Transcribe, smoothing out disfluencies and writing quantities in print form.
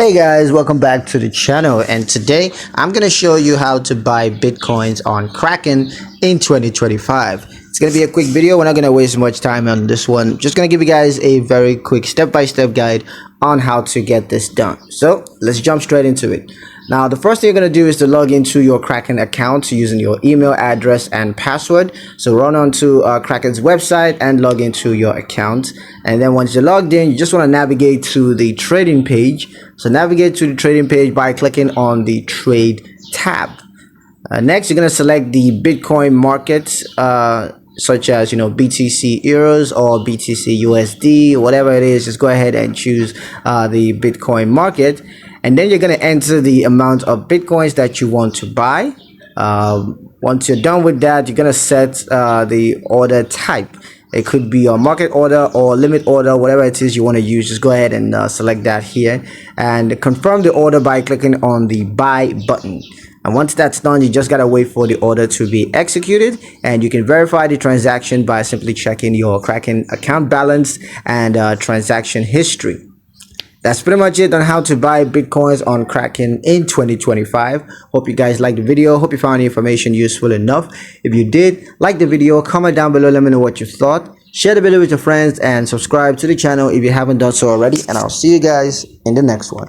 Hey guys, welcome back to the channel, and today I'm going to show you how to buy bitcoins on Kraken in 2025. It's going to be a quick video. We're not going to waste much time on this one. Just going to give you guys a very quick step-by-step guide on how to get this done. So let's jump straight into it. Now, the first thing you're going to do is to log into your Kraken account using your email address and password. So run onto Kraken's website and log into your account. And then once you're logged in, you just want to navigate to the trading page. So navigate to the trading page by clicking on the trade tab. Next, you're going to select the Bitcoin markets, such as, BTC euros or BTC USD, whatever it is. Just go ahead and choose the Bitcoin market. And then you're going to enter the amount of Bitcoins that you want to buy. Once you're done with that, you're going to set the order type. It could be a market order or limit order, whatever it is you want to use. Just go ahead and select that here and confirm the order by clicking on the buy button. And once that's done, you just got to wait for the order to be executed, and you can verify the transaction by simply checking your Kraken account balance and transaction history. That's pretty much it on how to buy bitcoins on Kraken in 2025. Hope you guys liked the video. Hope you found the information useful enough. If you did, like the video, comment down below, let me know what you thought. Share the video with your friends and subscribe to the channel if you haven't done so already. And I'll see you guys in the next one.